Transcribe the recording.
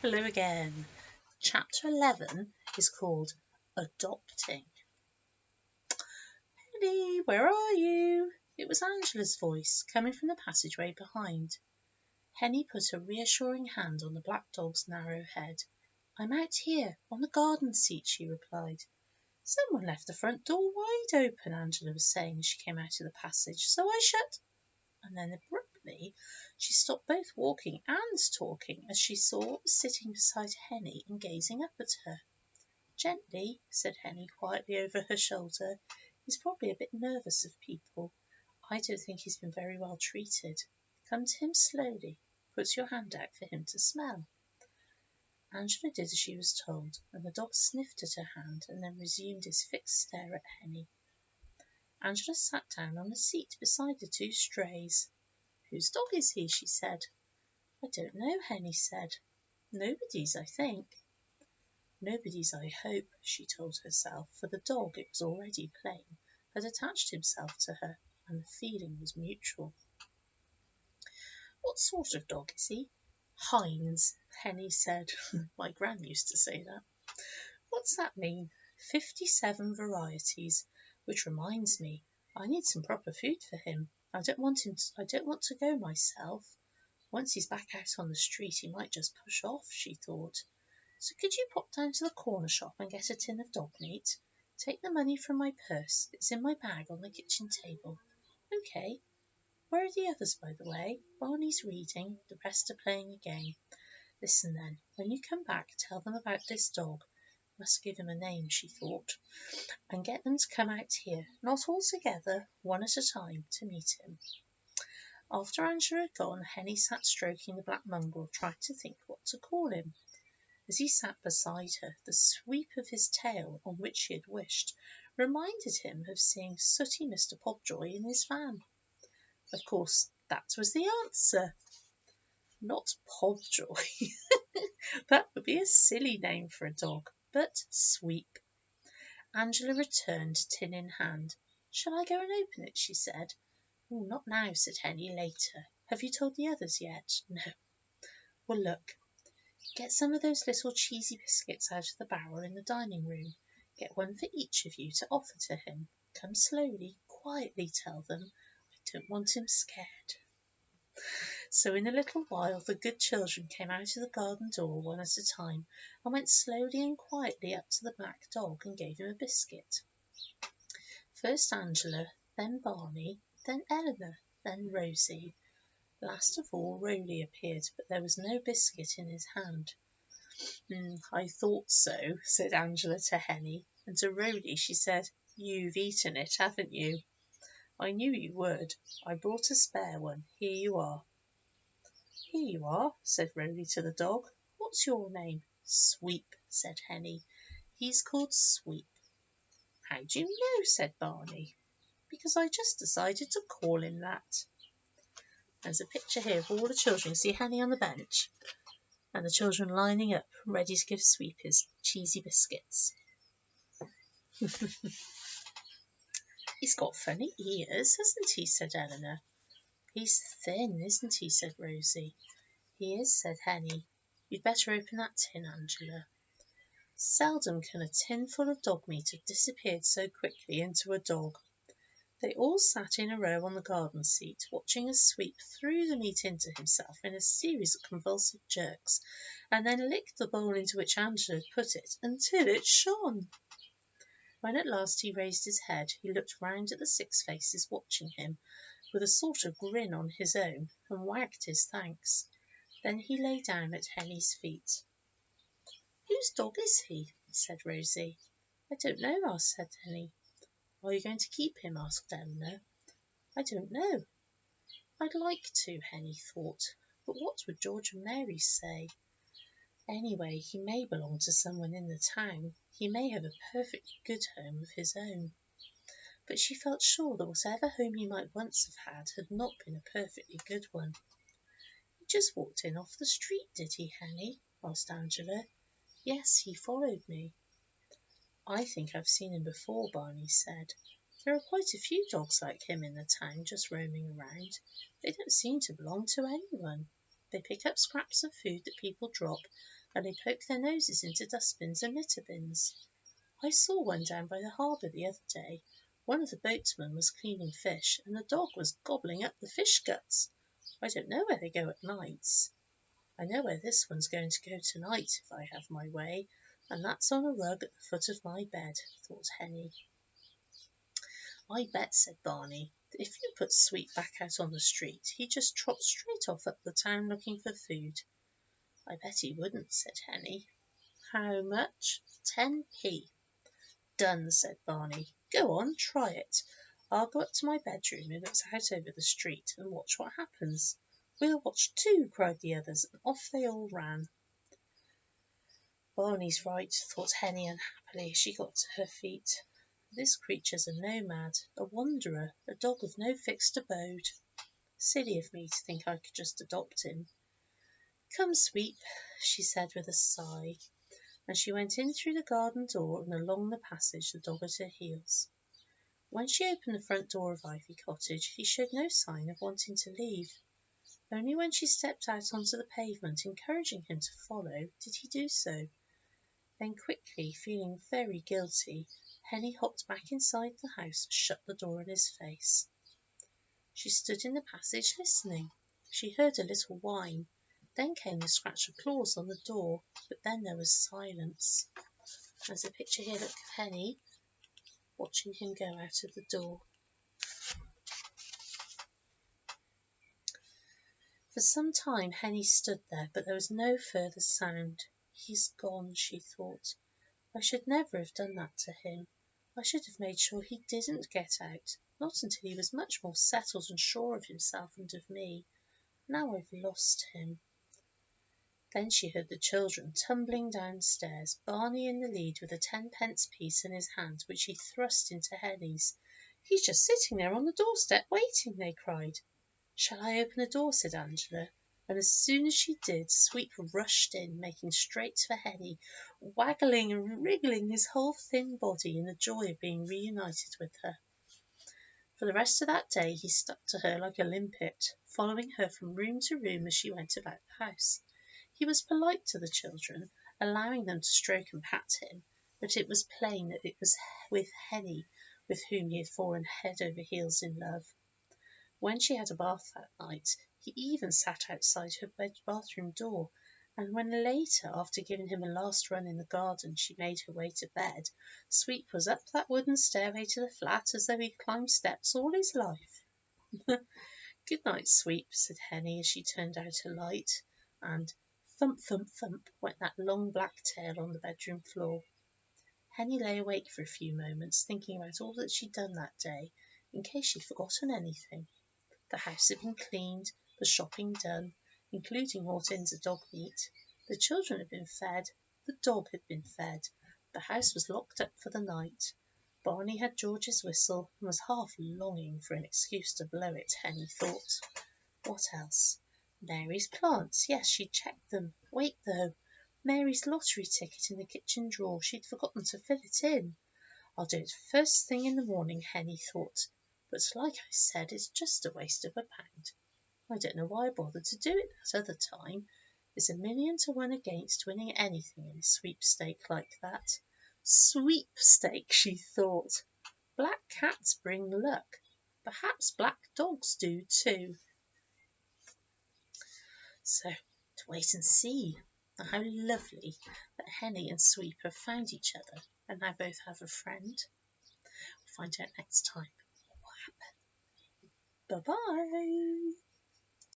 Hello again. Chapter 11 is called Adopting. Henny, where are you? It was Angela's voice coming from the passageway behind. Henny put a reassuring hand on the black dog's narrow head. I'm out here, on the garden seat, she replied. Someone left the front door wide open, Angela was saying as she came out of the passage, so I shut. And then abruptly she stopped both walking and talking as she saw what was sitting beside Henny and gazing up at her. Gently, said Henny quietly over her shoulder. He's probably a bit nervous of people. I don't think he's been very well treated. Come to him slowly. Put your hand out for him to smell. Angela did as she was told, and the dog sniffed at her hand and then resumed his fixed stare at Henny. Angela sat down on the seat beside the two strays. Whose dog is he? She said. I don't know, Henny said. Nobody's, I think. Nobody's, I hope, she told herself, for the dog, it was already plain, had attached himself to her, and the feeling was mutual. What sort of dog is he? Heinz, Henny said. My gran used to say that. What's that mean? 57 varieties. Which reminds me, I need some proper food for him. I don't want to go myself. Once he's back out on the street, he might just push off, she thought. So could you pop down to the corner shop and get a tin of dog meat? Take the money from my purse. It's in my bag on the kitchen table. OK. Where are the others, by the way? Barney's reading. The rest are playing a game. Listen then. When you come back, tell them about this dog. Must give him a name, she thought, and get them to come out here, not all together, one at a time, to meet him. After Angela had gone, Henny sat stroking the black mongrel, trying to think what to call him. As he sat beside her, the sweep of his tail, on which she had wished, reminded him of seeing sooty Mr. Podjoy in his van. Of course, that was the answer. Not Podjoy. That would be a silly name for a dog, but Sweep. Angela returned, tin in hand. Shall I go and open it? She said. Oh, not now, said Henny, later. Have you told the others yet? No. Well, look. Get some of those little cheesy biscuits out of the barrel in the dining room. Get one for each of you to offer to him. Come slowly, quietly, tell them. I don't want him scared. So in a little while the good children came out of the garden door one at a time and went slowly and quietly up to the black dog and gave him a biscuit. First Angela, then Barney, then Eleanor, then Rosie. Last of all Rowley appeared, but there was no biscuit in his hand. I thought so, said Angela to Henny, and to Rowley she said, You've eaten it, haven't you? I knew you would. I brought a spare one. Here you are. Here you are, said Rowley to the dog. What's your name? Sweep, said Henny. He's called Sweep. How do you know? Said Barney. Because I just decided to call him that. There's a picture here of all the children. See Henny on the bench, and the children lining up, ready to give Sweep his cheesy biscuits. He's got funny ears, hasn't he? Said Eleanor. He's thin, isn't he? Said Rosie. He is, said Henny. You'd better open that tin, Angela. Seldom can a tin full of dog meat have disappeared so quickly into a dog. They all sat in a row on the garden seat, watching as Sweep threw the meat into himself in a series of convulsive jerks, and then licked the bowl into which Angela had put it until it shone. When at last he raised his head, he looked round at the 6 faces watching him, with a sort of grin on his own, and wagged his thanks. Then he lay down at Henny's feet. Whose dog is he? Said Rosie. I don't know, said Henny. Are you going to keep him? Asked Eleanor. I don't know. I'd like to, Henny thought, but what would George and Mary say? Anyway, he may belong to someone in the town. He may have a perfectly good home of his own. But she felt sure that whatever home he might once have had not been a perfectly good one. He just walked in off the street, did he, Henny? Asked Angela. Yes, he followed me. I think I've seen him before, Barney said. There are quite a few dogs like him in the town, just roaming around. They don't seem to belong to anyone. They pick up scraps of food that people drop, and they poke their noses into dustbins and litter bins. I saw one down by the harbour the other day. One of the boatmen was cleaning fish, and the dog was gobbling up the fish guts. I don't know where they go at nights. I know where this one's going to go tonight, if I have my way, and that's on a rug at the foot of my bed, thought Henny. I bet, said Barney, that if you put Sweet back out on the street, he'd just trot straight off up the town looking for food. I bet he wouldn't, said Henny. How much? 10p. Done, said Barney. Go on, try it. I'll go up to my bedroom and look out over the street and watch what happens. We'll watch too, cried the others, and off they all ran. Barney's right, thought Henny unhappily as she got to her feet. This creature's a nomad, a wanderer, a dog with no fixed abode. Silly of me to think I could just adopt him. Come, Sweep, she said with a sigh, and she went in through the garden door and along the passage, the dog at her heels. When she opened the front door of Ivy Cottage, he showed no sign of wanting to leave. Only when she stepped out onto the pavement, encouraging him to follow, did he do so. Then quickly, feeling very guilty, Henny hopped back inside the house and shut the door in his face. She stood in the passage listening. She heard a little whine. Then came the scratch of claws on the door, but then there was silence. There's a picture here of Henny watching him go out of the door. For some time Henny stood there, but there was no further sound. He's gone, she thought. I should never have done that to him. I should have made sure he didn't get out, not until he was much more settled and sure of himself and of me. Now I've lost him. Then she heard the children tumbling downstairs, Barney in the lead with a 10p piece in his hand, which he thrust into Henny's. He's just sitting there on the doorstep waiting, they cried. Shall I open the door? Said Angela, and as soon as she did, Sweep rushed in, making straight for Henny, waggling and wriggling his whole thin body in the joy of being reunited with her. For the rest of that day he stuck to her like a limpet, following her from room to room as she went about the house. He was polite to the children, allowing them to stroke and pat him, but it was plain that it was with Henny with whom he had fallen head over heels in love. When she had a bath that night, he even sat outside her bathroom door, and when later, after giving him a last run in the garden, she made her way to bed, Sweep was up that wooden stairway to the flat as though he'd climbed steps all his life. Good night, Sweep, said Henny as she turned out a light, and thump, thump, thump went that long black tail on the bedroom floor. Henny lay awake for a few moments, thinking about all that she'd done that day, in case she'd forgotten anything. The house had been cleaned, the shopping done, including all tins of dog meat. The children had been fed, the dog had been fed, the house was locked up for the night. Barney had George's whistle and was half longing for an excuse to blow it, Henny thought. What else? Mary's plants, yes, she'd checked them. Wait, though. Mary's lottery ticket in the kitchen drawer, she'd forgotten to fill it in. I'll do it first thing in the morning, Henny thought. But like I said, it's just a waste of £1. I don't know why I bothered to do it that other time. It's 1,000,000 to 1 against winning anything in a sweepstake like that. Sweepstake, she thought. Black cats bring luck. Perhaps black dogs do too. So, to wait and see. How lovely that Henny and Sweep have found each other and now both have a friend. We'll find out next time. Bye-bye.